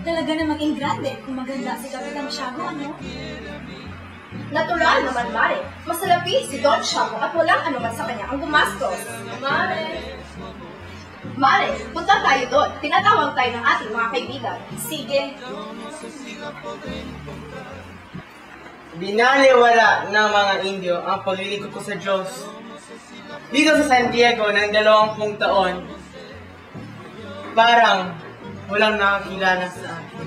Talaga namang ingrande kung maganda si Kapitan Tiago, ano? Natural naman, Mare. Masalapi si Don Tiago at walang anuman sa kanya ang gumastos. Mare, punta tayo doon. Tinatawag tayo ng ating mga kaibigan. Sige. Binaliwala ng mga Indio ang paglilingkod ko sa Diyos. Dito sa San Diego ng 20 taon, parang walang nakakilala sa akin.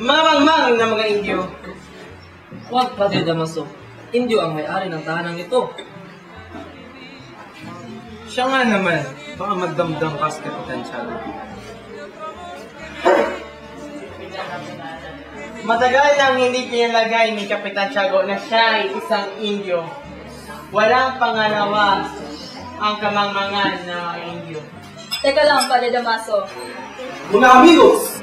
Mga mangmang ng mga Indio. Huwag, Padre Damaso. Indio ang may-ari ng tahanang ito. Siya nga naman, baka magdamdam ka sa Kapitan Tiago. Matagal nang hindi pinalagay ni Kapitan Tiago na siya ay isang Indio. Walang pangalawa ang kamangmangan ng mga Indio. Teka lang, Padre Damaso. Mga amigos!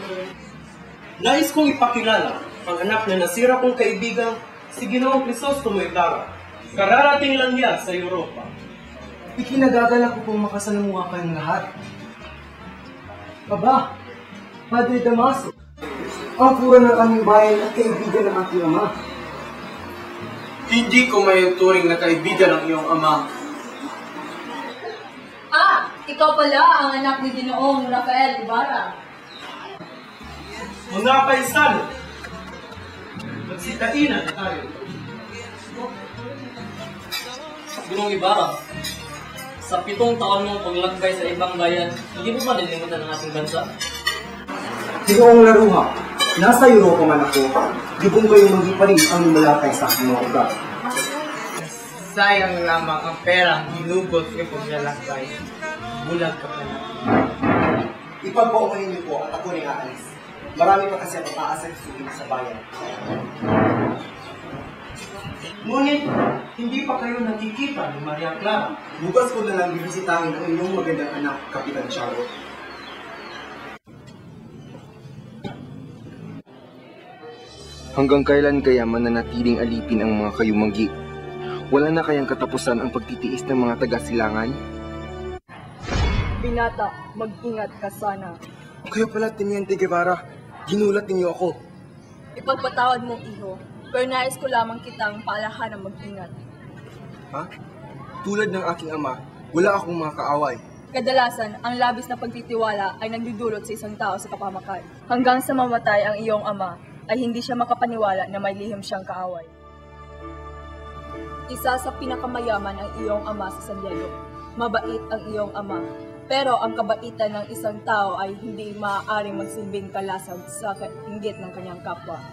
Nais kong ipakilala ang anak na nasira kong kaibigan, si Ginoong Crisostomo Ibarra. Kararating lang niya sa Europa. Ikinagagalak ko pong makasalamuha kayong lahat. Aba, Padre Damaso, ang pura ng aming bayan at kaibigan ng aking ama. Hindi ko may turing na kaibigan ng iyong ama. Ah, ikaw pala ang anak ni Ginoong Rafael Ibarra. Mga kaisan, magsitainan na tayo. Ginoong Ibarra, sa 7 taon mong paglakbay sa ibang bayan, hindi mo ba nililimutan ang ating bansa? Ginoong Laruha, nasa Europa man ako, di kong kayo magiparin ang lumalakay sa aking mga ugat. Sayang lamang ang perang hinugot ko paglalakbay. Bulag ka pala. Ipagpaumanin niyo po at ako rin aalis. Marami pa kasi ang pataas at sulit sa bayan. Ngunit, hindi pa kayo nakikita ni Maria Clara. Bukas ko na lang bibisitahin ang inyong magandang anak, Kapitan Tiago. Hanggang kailan kaya mananatiling alipin ang mga kayumanggi? Wala na kayang katapusan ang pagtitiis ng mga taga-silangan? Binata, mag-ingat ka sana. Kayo pala, Teniente Guevara. Ginulat ninyo ako. Ipagpatawad mo, iho. Pero nais ko lamang kitang paalahan ng mag-ingat. Ha? Tulad ng aking ama, wala akong mga kaaway. Kadalasan, ang labis na pagtitiwala ay nagdudulot sa isang tao sa kapamakan. Hanggang sa mamatay ang iyong ama, ay hindi siya makapaniwala na may lihim siyang kaaway. Isa sa pinakamayaman ang iyong ama sa San Diego. Mabait ang iyong ama. Pero ang kabaitan ng isang tao ay hindi maaaring magsilbing kalasag sa inggit ng kanyang kapwa.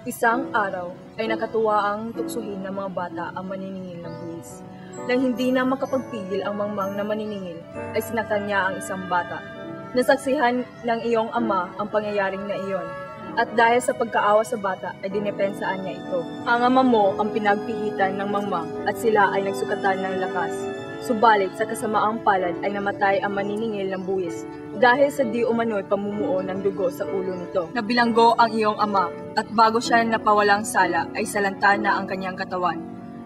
Isang araw ay nakatuwa ang tuksuhin ng mga bata ang maniningil ng buwis. Nang hindi na makapagpigil ang mangmang na maniningil, ay sinaktan niya ang isang bata. Nasaksihan ng iyong ama ang pangyayaring na iyon. At dahil sa pagkaawa sa bata ay dinepensaan niya ito. Ang ama mo ang pinagpihitan ng mangmang at sila ay nagsukatan ng lakas. Subalit sa kasamaang palad ay namatay ang maniningil ng buwis dahil sa di umano'y pamumuo ng dugo sa ulo nito. Nabilanggo ang iyong ama at bago siya napawalang sala ay salanta na ang kanyang katawan.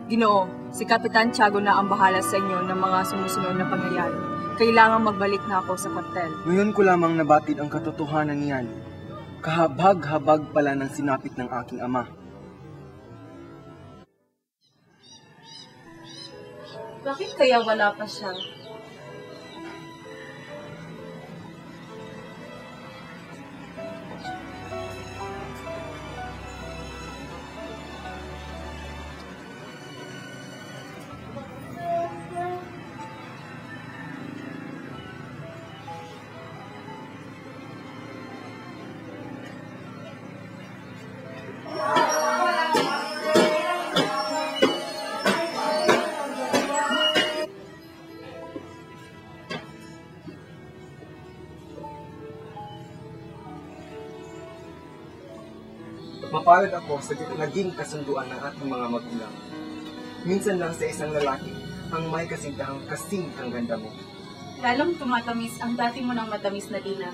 Ginoo, si Kapitan Tiago na ang bahala sa inyo ng mga sumusunod na pangyayari. Kailangang magbalik na ako sa kwartel. Ngayon ko lamang nabatid ang katotohanan niyan. Kahabag-habag pala ng sinapit ng aking ama. Bakit kaya wala pa siya? Mapalad ako sa naging kasunduan ng ating mga magulang. Minsan lang sa isang lalaki ang may kasintahang kasing ang ganda mo. Lalong tumatamis ang dati mo ng matamis na dina.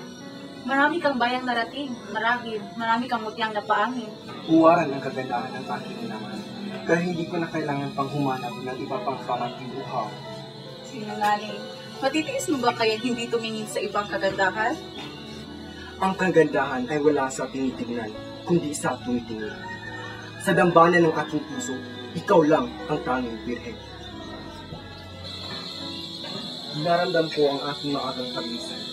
Marami kang bayang narating, marami kang mutyang napaangin. Huwaran ang kagandahan ng aking naman, kaya hindi ko na kailangan pang humanap ng iba pang pamangking uhaw. Sinungaling, matitiis mo ba kaya hindi tumingin sa ibang kagandahan? Ang kagandahan ay wala sa tinitignan, kundi sa tumitingin. Sa dambana ng aking puso, ikaw lang ang tanging birhen. Naramdam ko ang aking maagang pagisan.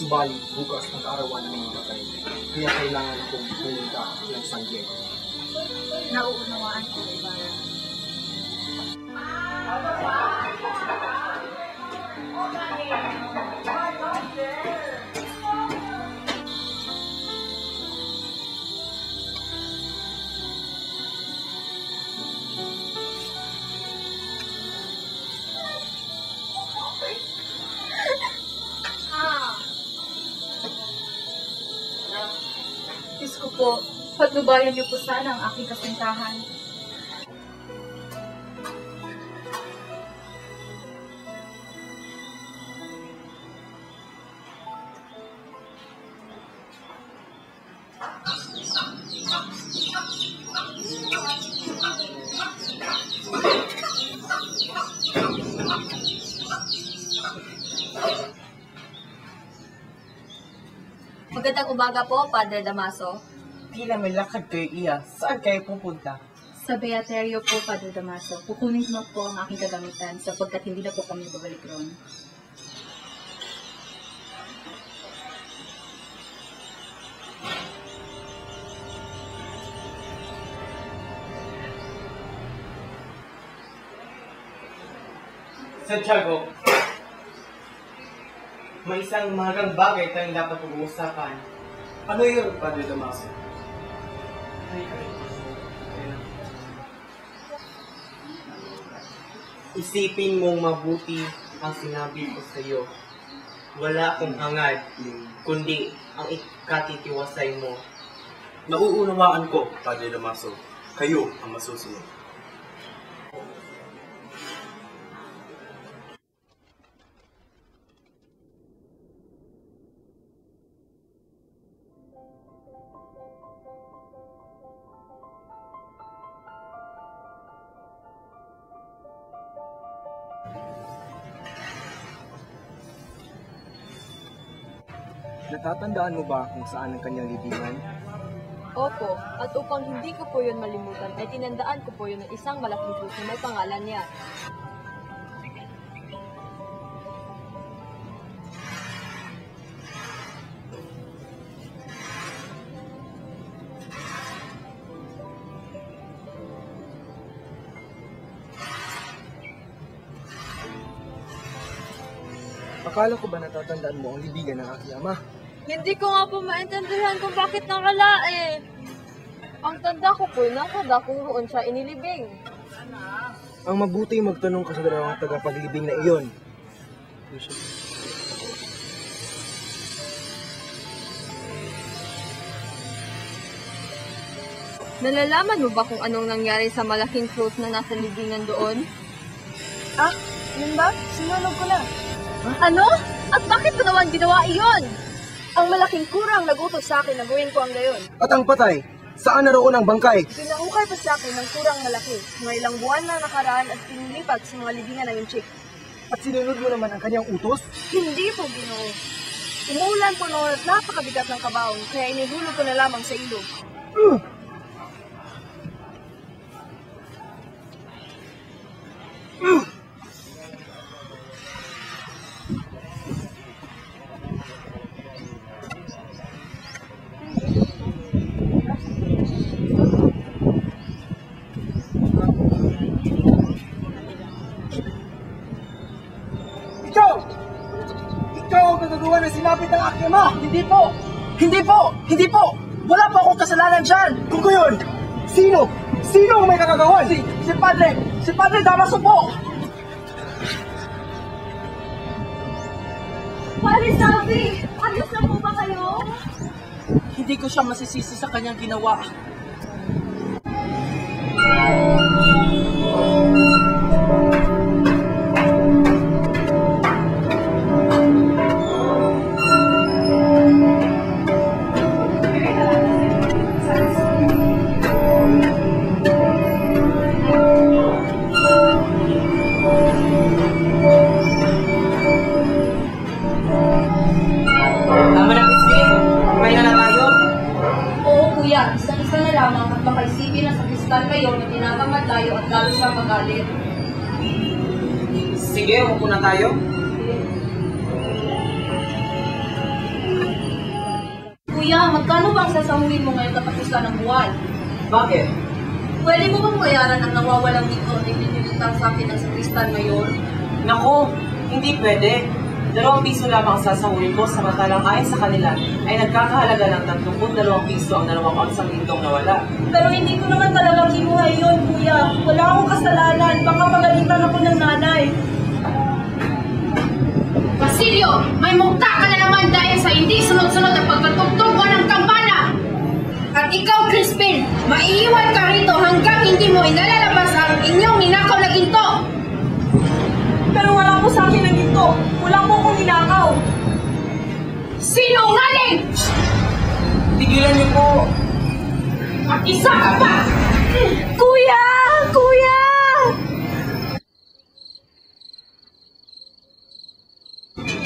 Subalit bukas ang kaarawan ng mga batay, kaya kailangan akong pumunta ng San Diego. Nauunawaan ko, Ibarra. Diyos ko po, patnubayan niyo po sana ang aking kasintahan. Magandang umaga po, Padre Damaso. Tila may lakad kayo, Iya. Saan kayo pupunta? Sa Beaterio po, Padre Damaso, kukunin ko na po ang aking kagamitan sapagkat hindi na po kami babalik roon. Santiago, may isang mahalagang bagay tayong dapat pag-uusapan. Ano yun, Padre Damaso? Isipin mong mabuti ang sinabi ko sa iyo. Wala akong hangad, kundi ang ikatitiwasay mo. Nauunawaan ko, Padre Damaso. Kayo ang masusunod. Natatandaan mo ba kung saan ang kanyang libingan? Opo, at upang hindi ko po yun malimutan, ay tinandaan ko po yun ng isang malaking krus na may pangalan niya. Akala ko ba natatandaan mo ang libingan ng aking ama? Hindi ko nga po maintindihan kung bakit nakalae. Ang tanda ko po, nakada kung roon siya inilibing. Ang mabuti magtanong ka sa dalawang tagapaglibing na iyon. Nalalaman mo ba kung anong nangyari sa malaking krus na nasa libingan doon? Ah, yun ba? Sinulog ko na. Ano? At bakit ko naman ginawa iyon? Ang malaking kurang nagutos sa akin na gawin ko ang gayon. At ang patay, saan naroon ang bangkay? Pinaukay pa sa akin ng kurang malaki. Mga ilang buwan na nakaraan at pinilipat sa mga libingan ng inchik. At sinunod mo naman ang kanyang utos? Hindi po, Ginoo. Umuulan po noon at napakabigat ng kabaong, kaya inihulog ko na lamang sa ilog. Ikaw ang nagagawa ng sinapit ng aking ama! Hindi po! Hindi po! Hindi po! Wala po akong kasalanan dyan! Kung gayon, sino? Sino ang may kagagawan? Si Padre Damaso po! Padre Salvi! Ayos na po ba kayo? Hindi ko siya masisisi sa kanyang ginawa. Tama na, Christine. May na lamang at baka isipin na sa kristal ngayon na tinatamad tayo at lalo siya magalit. Sige, upo na tayo. Kuya, magkano bang sasahurin mo ngayon katapusan ng buwan? Bakit? Pwede mo bang bayaran ang nawawalang dito at ipinilitan sa akin ng sa kristal ngayon? Nako, hindi pwede. 2 piso lamang sasahurin ko samantalang ayon sa kanila ay nagkakahalaga ng 32 piso ang 2 ounsang lindong nawala. Pero hindi ko naman talaga kinuha yun, kuya. Wala akong kasalanan. Baka pagalitan ako ng nanay. Basilio, may mukta ka na naman dahil sa hindi sunod-sunod na pagkatugtog mo ng kampana. At ikaw, Crispin, maiiwan ka rito hanggang hindi mo inalalabas ang inyong ninakaw na ginto. Pero wala po sa akin ng ginto. Wala po akong ninakaw. Sinungaling! Tigilan niyo po. At isa ka pa! Kuya! Kuya!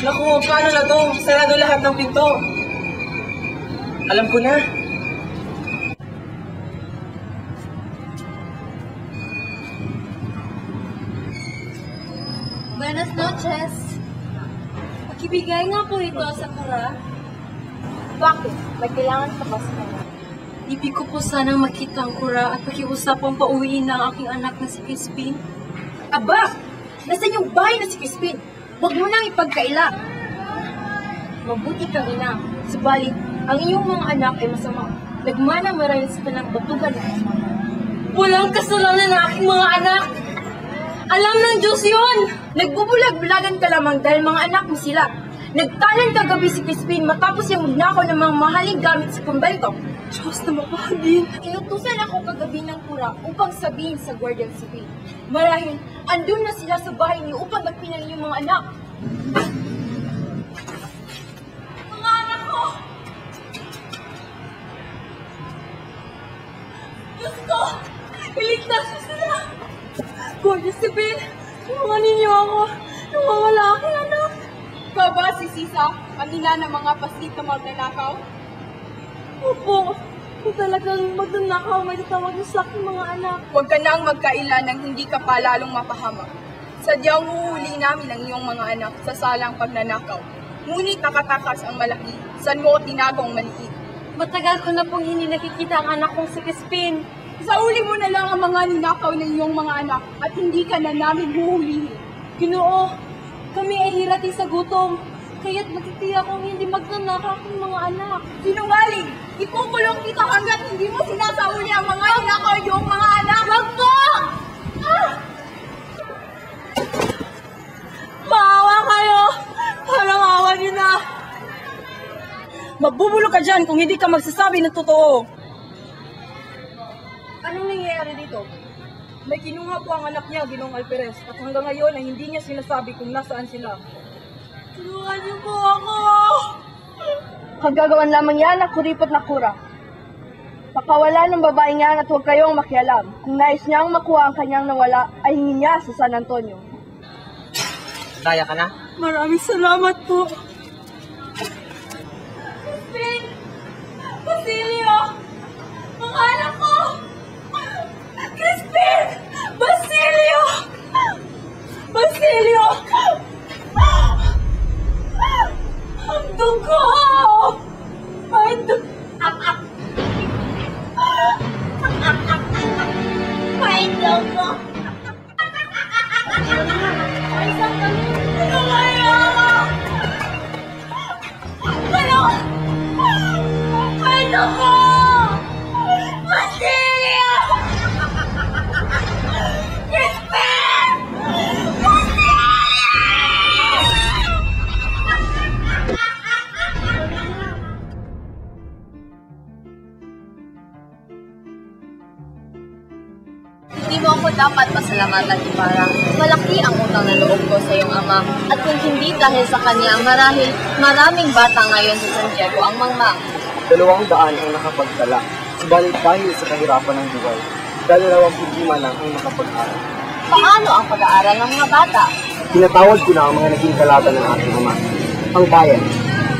Naku, paano na to? Sarado lahat ng pinto. Alam ko na. Buenas noches. Pakibigay nga po ito sa Sakura. Bakit? May kailangan ka ba sa kanya? Ibig ko po sanang makita ang kura at pakiusapang pauwiin na ang aking anak na si Crispin. Aba! Nasaan yung bahay na si Crispin? Huwag mo nang ipagkaila. Mabuti kang ina. Subalit, ang iyong mga anak ay masama. Nagmanang marahil sa kanang batugan ng ama. Walang kasalanan ng aking mga anak! Alam ng Diyos yun! Nagbubulag-bulagan ka lamang dahil mga anak mo sila. Nagtanan kagabi si Crispin matapos yung magnakaw ng mga mahaling gamit sa kumbento. Diyos na mapahagin! Inutusan ako kagabi ng kura upang sabihin sa Guardian Civil. Marahil, andun na sila sa bahay niyo upang magpinan yung mga anak. Mga anak ko! Diyos ko! Iligtas mo sila! Guardia Civil! Tulungan ninyo ako! Nawawala aking anak! Ikaw ba si Sisa, ang ina ng mga paslit na magnanakaw? Opo! Kung talagang magnanakaw, may tatawag niyo sa aking mga anak. Huwag ka nang magkaila nang hindi ka pa lalong mapahamak. Sadyang huhuli namin ang iyong mga anak sa salang pagnanakaw. Ngunit nakatakas ang malaki, saan mo tinagong maliit. Matagal ko na pong hindi nakikita ang anak kong si Crispin. Sauli mo na lang ang mga ninakaw ng iyong mga anak at hindi ka na namin huhulihin. Ginoo, kami ay hirati sa gutom. Kaya't magtitiyak kong hindi magnanakaw ng mga anak. Sinungaling! Ikukulong kita hanggat hindi mo sinasauli ang mga ninakaw yung mga anak. Wag po! Ah! Maawa kayo! Parang awa niyo na! Magbubulok ka dyan kung hindi ka magsasabi ng totoo. Anong nangyayari dito? May kinuha po ang anak niya, Ginoong Alperes, at hanggang ngayon ay hindi niya sinasabi kung nasaan sila. Tulungan niyo po ako! Kagagawan lamang yan ang kuripot na kura. Pakawala ng babaeng yan at huwag kayong makialam. Kung nais niyang makuha ang kanyang nawala, ay hingin niya sa San Antonio. Daya ka na? Maraming salamat po. Crispin! Basilio! Mga anak ko! Crispin! Basilio! Basilio! Ang dugo! Ay, dugo! May dugo! Ay, isang kami! Tumayo! Ano? May dugo! Basilio! Crispin! Hindi mo ako dapat pasalamatan, Ibarra. Malaki ang utang na loob ko sa iyong ama. At kung hindi dahil sa kanya, marahil maraming bata ngayon sa San Diego ang mangmang. 200 ang nakapagtala, subalit dahil sa kahirapan ng buhay, 25 lang ang nakapag-aral. Paano ang pag-aaral ng mga bata? Tinatawad ko na ang mga naging kalaban ng aking ama. Ang bayan,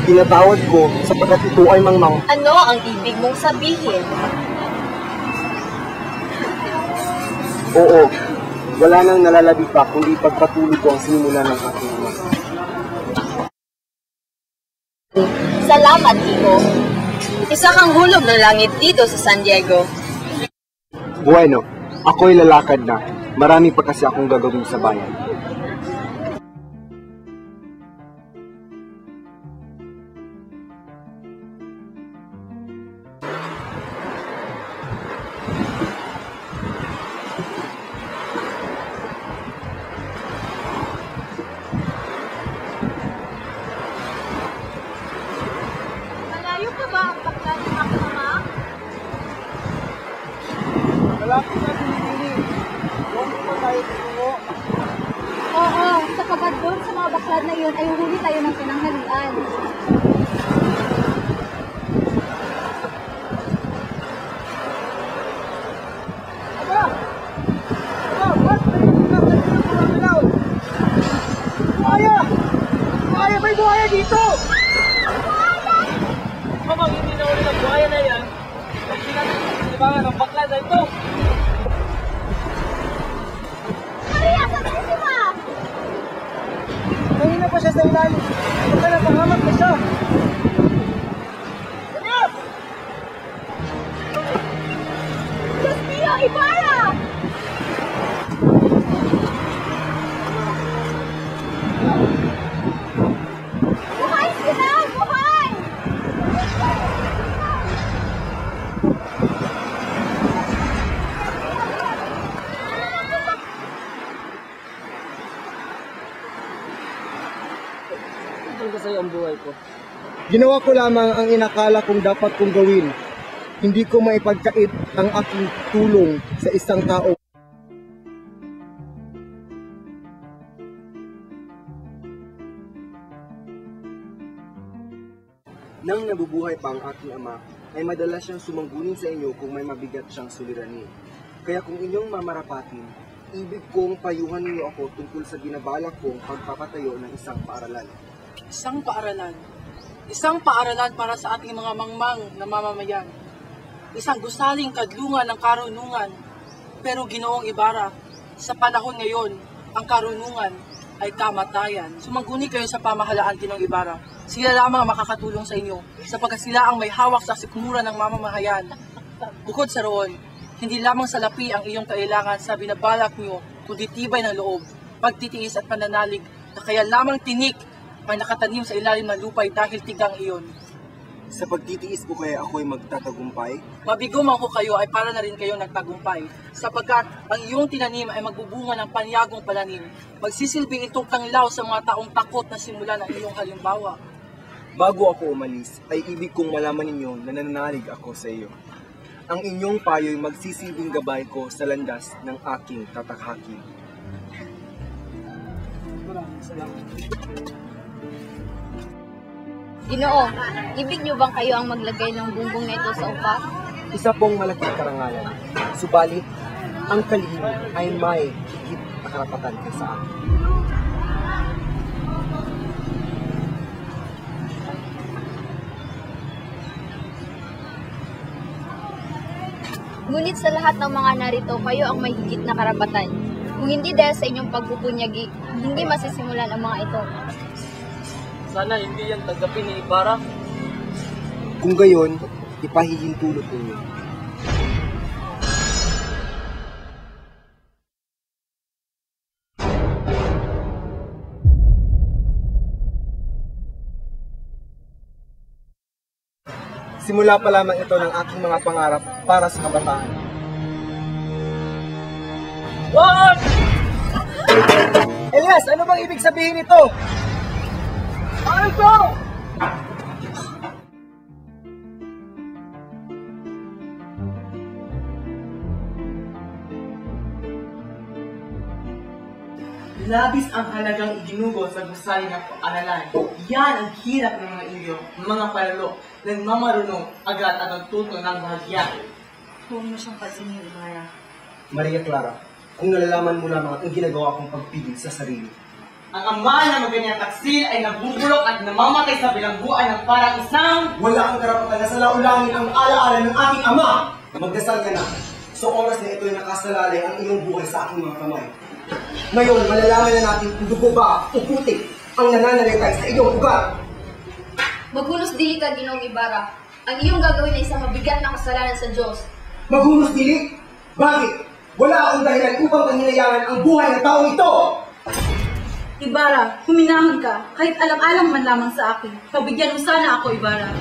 tinatawad ko sapagkat ito ay mangmang. Ano ang ibig mong sabihin? Oo, wala nang nalalabi pa kundi pagpatuloy ko ang sinimula ng aking ama. Salamat, Tito. Isa kang hulog ng langit dito sa San Diego. Bueno, ako'y lalakad na. Marami pa kasi akong gagawin sa bayan. Malayo pa ba ang bakla ng aking ama? Malapit na pinipili. Doon po tayo tungo. Oo, sapagkat doon sa mga baklad na iyon ay huli tayo ng pinanghalian. Aba! Aba! Ba't nagpapalaw? Buhaya! Buhaya! May buhaya dito! Habang hindi na ulit ang buhaya na yan, ang sinasalibangan ng bakla na ito. Maria Santísima! Kanina pa siya sa ilalim. Baka napahamak na siya. Diyos mío, Ibarra! Buhay sila! Buhay! Ginawa ko lamang ang inakala kong dapat kong gawin. Hindi ko maipagkait ang aking tulong sa isang tao. Nang nabubuhay pa ang aking ama, ay madalas siyang sumanggunin sa inyo kung may mabigat siyang suliranin. Kaya kung inyong mamarapatin, ibig kong payuhan niyo ako tungkol sa binabalak kong pagpapatayo ng isang paaralan. Isang paaralan. Isang paaralan para sa ating mga mangmang na mamamayan. Isang gusaling kadlungan ng karunungan. Pero Ginoong Ibarra, sa panahon ngayon, ang karunungan ay kamatayan. Sumangguni kayo sa pamahalaan, Ginoong Ibarra. Sila lamang ang makakatulong sa inyo, sapagkat sila ang may hawak sa sikmura ng mamamahayan. Bukod sa roon, hindi lamang salapi ang iyong kailangan sa binabalak niyo, kundi tibay ng loob, pagtitiis at pananalig, na kaya lamang tinik ang nakatanim sa ilalim ng lupay dahil tigang iyon. Sa pagtitiis ko kaya ako'y magtatagumpay? Mabigo man ko kayo ay para na rin kayong nagtagumpay, sapagkat ang iyong tinanim ay magbubunga ng panyagong palanin. Magsisilbing itong tanglaw sa mga taong takot na simula ng iyong halimbawa. Bago ako umalis, ay ibig kong malaman ninyo na nananalig ako sa iyo. Ang inyong payo'y magsisilbing gabay ko sa landas ng aking tatakhakin. Ginoo, ibig niyo bang kayo ang maglagay ng bumbong na ito sa upa? Isa pong malaking karangalan. Subalit, ang kalihim ay may higit na karapatan ka sa akin. Ngunit sa lahat ng mga narito, kayo ang may higit na karapatan. Kung hindi dahil sa inyong pagpupunyagi, hindi masisimulan ang mga ito. Sana hindi yan tanggapin ni Ibarra. Kung gayon, ipahihintulot ninyo. Simula pa lamang ito ng aking mga pangarap para sa kabataan. Wag! Elias, ano bang ibig sabihin nito? Ano ito? Labis ang halagang iginugo sa gusali ng paaralan. Yan ang hirap ng mga Indio, mga palalo, nagmamarunong agad at nagtuto ng bahagya. Huwag mo siyang pansinin, Ibarra. Maria Clara, kung nalalaman mo lamang ang ginagawa kong pagpigil sa sarili. Ang ama na maganyang taksil ay nabubulok at namamatay sa bilangguan ng parang isang... Wala kang karapatan na salaulangin ang alaala ng aking ama! Magdasal ka na. Sa oras na ito'y nakasalalay ang iyong buhay sa aking mga kamay. Ngayon, malalaman na natin kung dugo ba o putik ang nananalitay sa iyong ugat. Maghunos dili ka, Ginoong Ibarra. Ang iyong gagawin ay isang mabigat na kasalanan sa Diyos. Maghunos dili? Bakit? Wala akong dahilan upang panghilayangan ang buhay ng taong ito! Ibarra, huminahon ka. Kahit alam-alam man lamang sa akin. Pabigyan mo sana ako, Ibarra.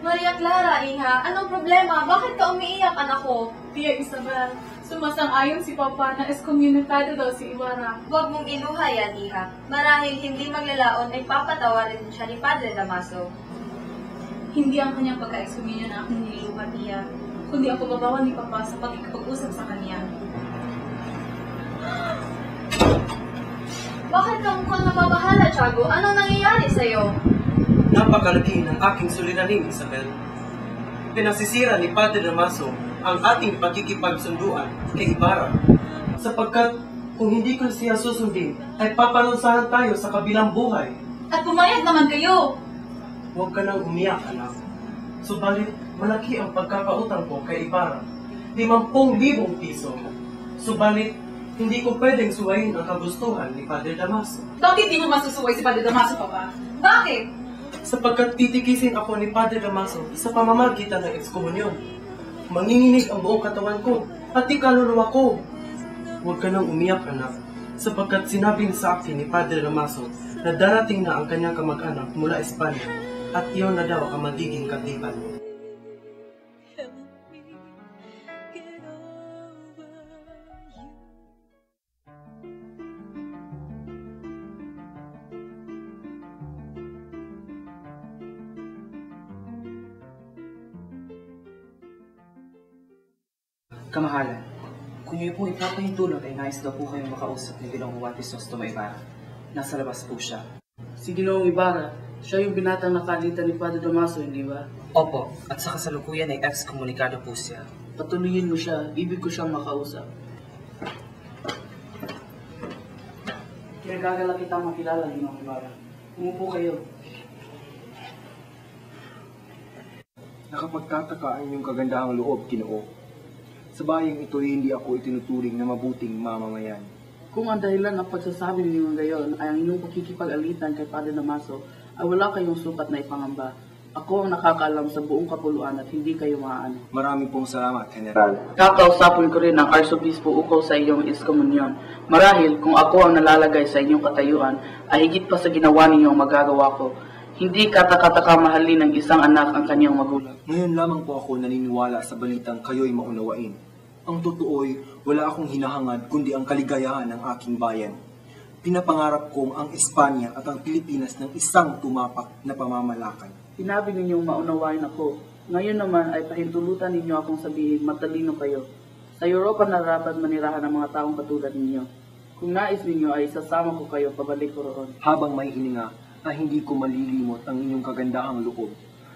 Maria Clara, Iha, anong problema? Bakit ka umiiyak, anak ko? Tia Isabel, sumasang-ayon si Papa na eskomunikado daw si Ibarra. Huwag mong iluha yan, Iha. Marahil hindi maglalaon ay papatawarin siya ni Padre Damaso. Hindi ang kanyang pagka-excomunion na aking niluha, Tia, kundi ang pagbabawan ni Papa sa pagkikipag-usap sa kanya. Bakit ka mukhang nababahala, Tiago? Anong nangyayari sa'yo? Napakalaki ng aking suliranin, Isabel. Pinasisira ni Padre Damaso ang ating pagkikipagsunduan kay Ibarra, sapagkat kung hindi ko siya susundin, ay paparusahan tayo sa kabilang buhay. At pumayag naman kayo! Huwag ka nang umiyak, anak. Subalit, malaki ang pagkakautang ko kay Ibarra. 50,000 piso. Subalit, hindi ko pwedeng suwayin ang kagustuhan ni Padre Damaso. Bakit di mo masusuway si Padre Damaso, Papa? Bakit? Sapagkat titikisin ako ni Padre Damaso sa pamamagitan ng ekskomunyon. Manginginig ang buong katawan ko, pati kaluluwa ko. Huwag ka nang umiyak, anak, sapagkat sinabi sa akin ni Padre Damaso na darating na ang kanyang kamag-anak mula Espanya at iyon na daw ang magiging katipan. Kamahalan, kung niyo po ipapahintulot ay nais daw po kayong makausap ni Ginoong Juan Crisostomo Ibarra. Nasa labas po siya. Si Ginoong Ibarra, siya yung binatang nakalitan ni Padre Damaso, hindi ba? Opo, at sa kasalukuyan ay ex-komunikado po siya. Patuloyin mo siya, ibig ko siyang makausap. Kinagagala kitang makilala, Ginoong Ibarra. Umupo kayo. Nakapagtataka ang inyong kagandahang loob, Ginoo. Sa bayang ito hindi ako itinuturing na mabuting mamamayan. Kung ang dahilan ng pagsasabi ninyo ngayon ay ang inyong pakikipag-alitan kay Padre Damaso, ay wala kayong sukat na ipangamba. Ako ang nakakaalam sa buong kapuluan at hindi kayo maaano. Marami pong salamat, General. Kakausapin ko rin ang Arsobispo ukol sa iyong eskomunyon. Marahil kung ako ang nalalagay sa inyong katayuan, ay higit pa sa ginawa ninyong magagawa ko. Hindi katakataka mahalin ng isang anak ang kanyang magulang. Ngayon lamang po ako naniniwala sa balitang kayo'y maunawain. Ang totoo'y wala akong hinahangad kundi ang kaligayahan ng aking bayan. Pinapangarap kong ang Espanya at ang Pilipinas ng isang tumapak na pamamalakad. Sinabi ninyong maunawain ako. Ngayon naman ay pahintulutan ninyo akong sabihin matalino kayo. Sa Europa nararapat manirahan ang mga taong katulad ninyo. Kung nais ninyo ay isasama ko kayo pabalik ko roon. Habang may hininga, ay hindi ko malilimot ang inyong kagandahang loob.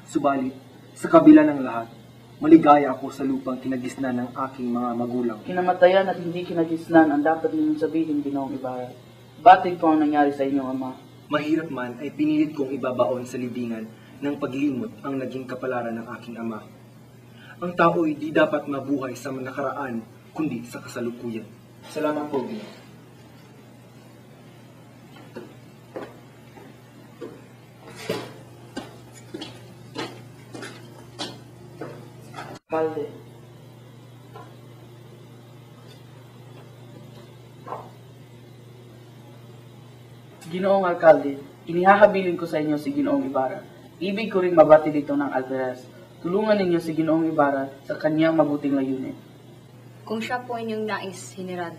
Subalit, sa kabila ng lahat, maligaya ako sa lupang kinagisnan ng aking mga magulang. Kinamatayan at hindi kinagisnan ang dapat ninyong sabihin, Ginoong Ibarra. Batid po ang nangyari sa inyong ama. Mahirap man ay pinilit kong ibabaon sa libingan ng paglimot ang naging kapalaran ng aking ama. Ang tao'y di dapat mabuhay sa nakaraan, kundi sa kasalukuyan. Salamat po, Ginoo. Alcalde. Ginoong Alcalde, inihahabilin ko sa inyo si Ginoong Ibarra. Ibig ko rin mabati dito ng Alvarez. Tulungan ninyo si Ginoong Ibarra sa kanyang mabuting layunin. Kung siya po inyong nais, General.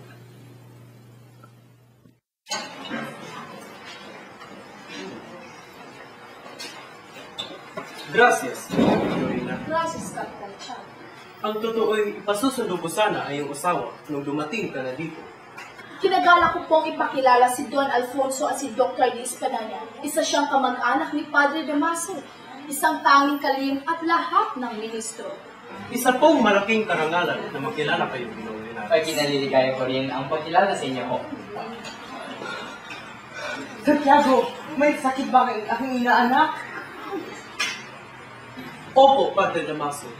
Gracias, Lorena. Gracias, Captain Chan. Ang totoo'y ipasusundo ko sana ay iyong asawa nung dumating ka na dito. Kinagala ko pong ipakilala si Don Alfonso at si Dr. Liz Padania. Isa siyang kamag-anak ni Padre Damaso, isang tanging kalihim at lahat ng ministro. Isa pong malaking karangalan na makilala kayo, Lorena. ay kinaliligaya ko rin ang pagkilala sa inyo ko. Santiago, may sakit ba ang aking inaanak? Opo, Padre Damaso.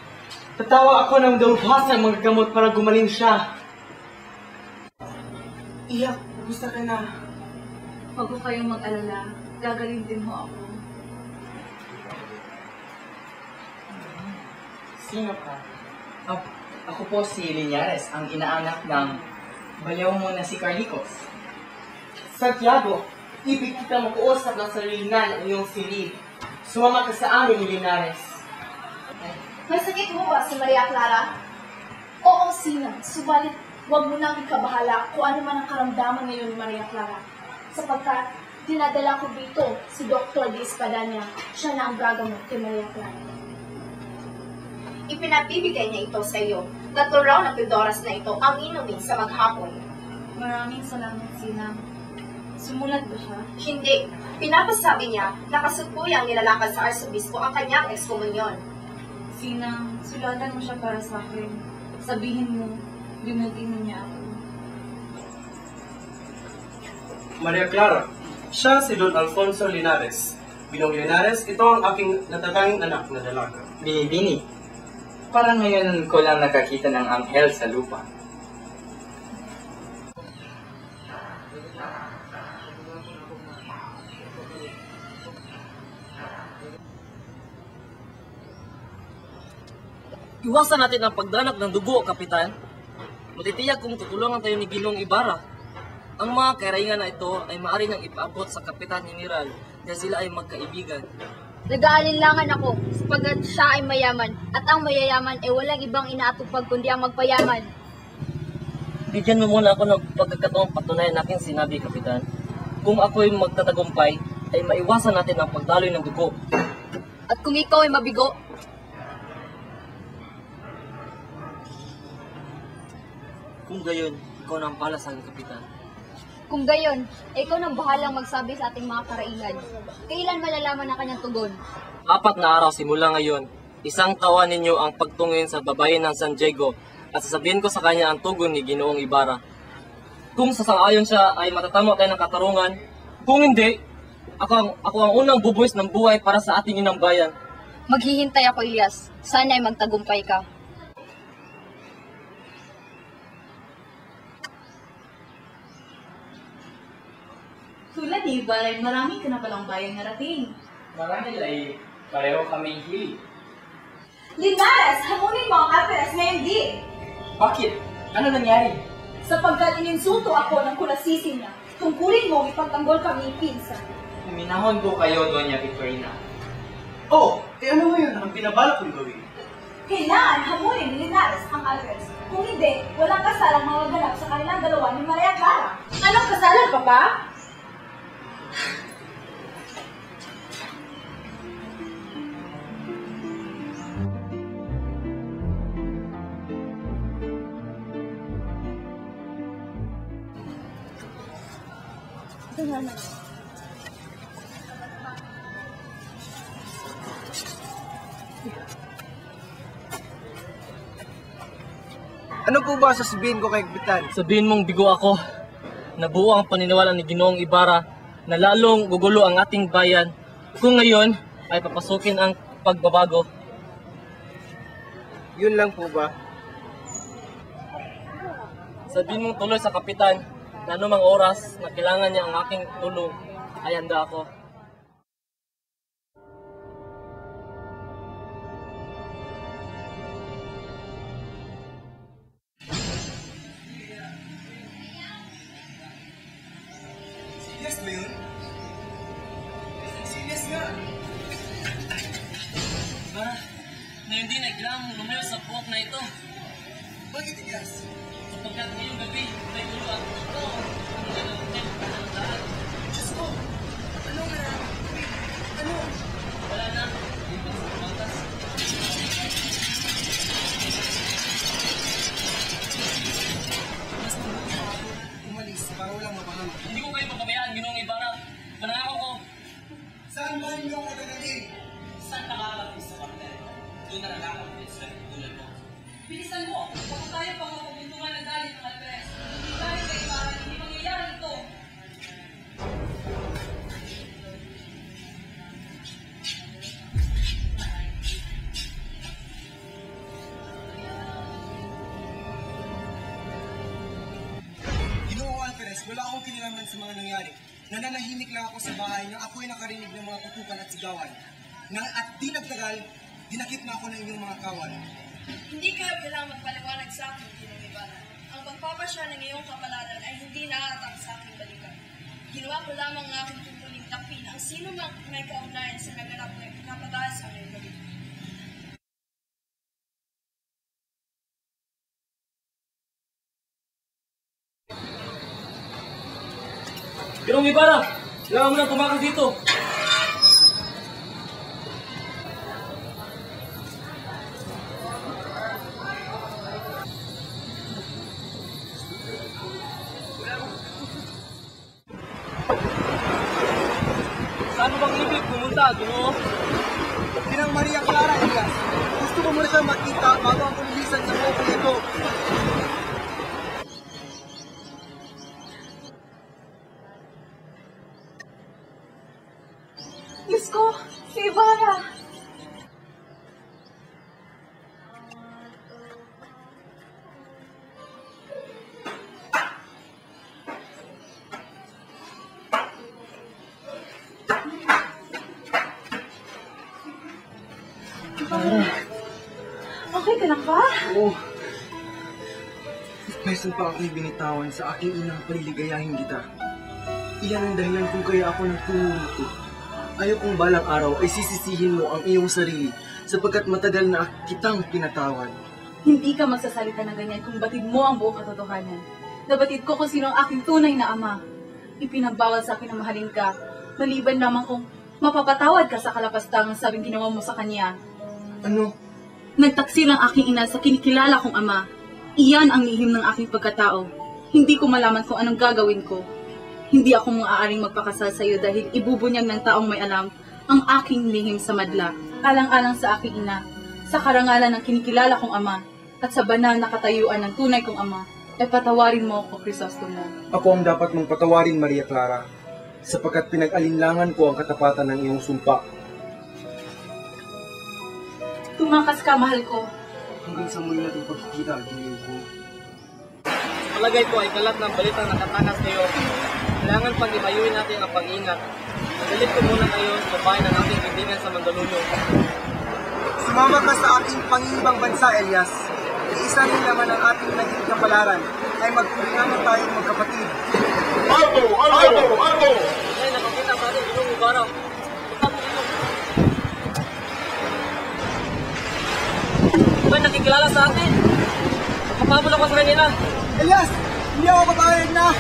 Tatawa ako ng dalubhasa mga gamot para gumaling siya. Iyak, gusto ka na. Huwag ko kayong mag-alala. Gagaling din ho ako. Sino ka? Ako po si Linares, ang inaanak ng bayaw mo na si Carlicos. Santiago, ibig kita makuusap ng sarilingan ang iyong silid. Sumama ka sa amin, Linares. May sakit mo ba si Maria Clara? Oo, Sina. Subalit, huwag mo nang ikabahala kung ano man ang karamdaman ngayon ni Maria Clara. Sapagkat, dinadala ko dito si Dr. De Espadanya. Siya na ang gagamot kay Maria Clara. Ipinabibigay niya ito sa iyo. Naturaw na pildoras na ito ang inumin sa maghapon. Maraming salamat, Sinang. Sumulat ba siya? Hindi. Pinapasabi niya na kasutuyang nilalakad sa arsobispo ang kanyang ekskomunyon. Sinang, sulatan mo siya para sa akin. Sabihin mo, limutin mo niya ako. Maria Clara, siya si Don Alfonso Linares. Binong Linares, ito ang aking natatanging anak na dalaga. Bini, parang ngayon ko lang nakakita ng anghel sa lupa. Iwasan natin ang pagdanak ng dugo, Kapitan. Matitiyak kung tutulungan tayo ni Ginoong Ibarra. Ang mga karaingan na ito ay maaari nang ipaabot sa Kapitan General dahil sila ay magkaibigan. Nag-aalinlangan ako sapagkat siya ay mayaman at ang mayayaman ay walang ibang inaatupag kundi ang magpayaman. Bigyan mo muna ako ng pagkakataong patunayan aking sinabi, Kapitan. Kung ako'y magtatagumpay, ay maiwasan natin ang pagdaloy ng dugo. At kung ikaw ay mabigo, kung gayon, ikaw na ang pala sa aking, Kapitan. kung gayon, ikaw nang bahalang magsabi sa ating mga karaingan. Kailan malalaman ang kanyang tugon? 4 na araw simula ngayon, isang taon ninyo ang pagtungin sa babayan ng San Diego at sasabihin ko sa kanya ang tugon ni Ginoong Ibarra. Kung sasang-ayon siya ay matatamo tayo ng katarungan. Kung hindi, ako ang unang bubuwis ng buhay para sa ating inang bayan. Maghihintay ako, Elias. Sana ay magtagumpay ka. Tulad ni Ibarra, marami ka na palang bayang narating. Marahil ay pareho kaming hilig. Linares, hamunin mo ang Alperes ngayon din. Bakit? Ano nangyari? Sapagkat ininsulto ako ng kulasisi niya, tungkulin mo ipagtanggol kami pinsan. Minahon ko kayo, Doña Victorina. Oh, ano ngayon ang binabalak kong gawin? Kailangan hamunin ni Linares ang Alperes. Kung hindi, walang kasalang magaganap sa kanilang dalawa ni Maria Clara. Anong kasalan, Papa? Ano po ba sasabihin ko kay Kapitan? Sabihin mong bigo ako. Nabuo ang paniniwala ni Ginoong Ibarra na lalong gugulo ang ating bayan kung ngayon ay papasukin ang pagbabago. Yun lang po ba? Sabihin mong tuloy sa Kapitan na anumang oras na kailangan niya ang aking tulong ay handa ako. Serious ba yun? Serious nga! Ibarra, ngayon din ay kailangan mong lumayo sa buhok na ito. Bakit Elias? Sapagkat ngayong gabi ay gulo at ito. Diyos ko! Ano nga na? Ano? Wala na. Hindi pa sa pagbatas. Mas mabuti pa ako umalis para walang mapahama. Hindi ko kayo pagkabayaan, Ginoong Ibarra. Panangako ko. Saan ba niyo ako dadalhin? Saan nakakapit sa kapitán? Doon na nakakapit sa tulad mo. Bilisan mo, baka tayo pang mapupuntungan ng galit ng dahil naman sa mga nangyari, nananahimik lang ako sa bahay nang ako'y nakarinig ng mga putukan at sigawan. At di nagtagal, dinakip na ako ng inyong mga kawal. Hindi kayo kailangang magpaliwanag sa akin, Ginong Ibarra. Ang pagpapasya ng iyong kapalaran ay hindi naaatang sa aking balikan. Ginawa ko lamang ng aking tutuling takpin ang sino mang may kaugnayan sa naganap na kapatahas sa ngayong gabi. Ginong Ibarra, kailangan mo nang tumakas dito. Saan mo bang ibig pumunta, Ginoo? Ginang Maria Clara, Elias. Gusto ko muna siyang makita bago ako lumisan sa buong ito. Diyos ko, si Ibarra! Okay ka lang ba? Oo. Beses pa ako'y binitawan sa aking inang paliligayahin kita. Iyan ang dahilan kung kaya ako nagtumulo. Ayaw kong balang araw ay sisisihin mo ang iyong sarili sapagkat matagal na kitang pinatawad. Hindi ka magsasalita ng ganyan kung batid mo ang buong katotohanan. Nabatid ko kung sino ang aking tunay na ama. Ipinagbawal sa akin na mahalin ka, maliban lamang kung mapapatawad ka sa kalapastang sabing ginawa mo sa kanya. Ano? Nagtaksil ang aking ina sa kinikilala kong ama. Iyan ang lihim ng aking pagkatao. Hindi ko malaman kung anong gagawin ko. Hindi ako maaaring magpakasal sa iyo dahil ibubunyag ng taong may alam ang aking lihim sa madla. Alang-alang sa aking ina, sa karangalan ng kinikilala kong ama, at sa banal na katayuan ng tunay kong ama, ay patawarin mo ako, Crisostomo. Ako ang dapat mong patawarin, Maria Clara, sapagkat pinag-alinlangan ko ang katapatan ng iyong sumpa. Tumakas ka, mahal ko. Hanggang sa muli nating pagkikita, Giliw ko. Palagay ko ay kalat ng balitang nakatanas kayo. Kailangan pang imayuin natin ang pag-ingat. Nagalit ko muna kayo sa bahay ng ating kaibigan sa Mandaluyong. Sumama ka sa ating pangingibang bansa, Elias. Iisa rin naman ang ating naging kapalaran ay magpulinganan tayong magkapatid. Alto! Alto! Alto! Ay, nakakita ka rin, Ginong Ibarra. Punta mo dito. Ba, nakikilala sa atin? Kapabol ako sa kanila. Elias! Hindi ako papayag na!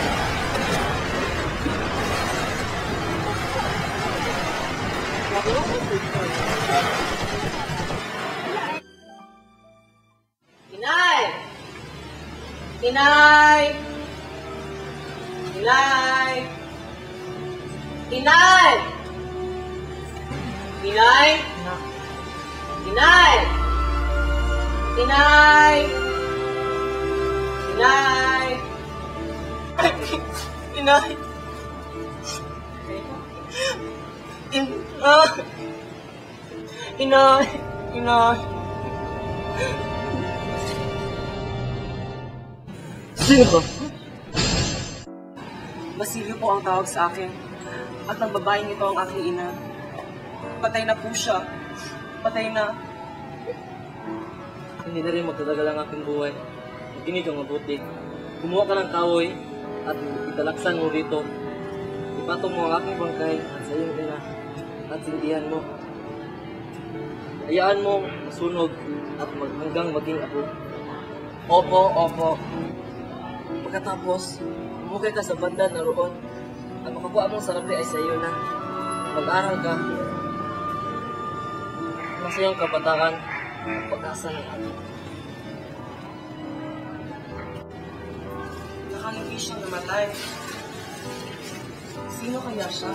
Inay! Inay! Inay! Inay! Inay! Inay! Inay! Inay! Inay! Inay! Inay! Sino to? Basilio po ang tawag sa akin. At ang babaeng ito ang aking ina. Patay na po siya. Patay na. Hindi na rin magtatagal ang aking buhay. Makinig kang mabuti. Kumuha ka ng kahoy at italaksan mo rito. Ipatong mo ang aking bangkay at sa iyong ina at sindihan mo. Hayaan mo masunog at hanggang maging apo. Opo, opo. Pagkatapos, umukay ka sa banda na roon. Ang makakuha mong sarapi ay sa iyo na. Mag-aral ka. Nasa iyong kabataan, pag-asa ng atin. Nakangiti siyang namatay. Sino kaya siya?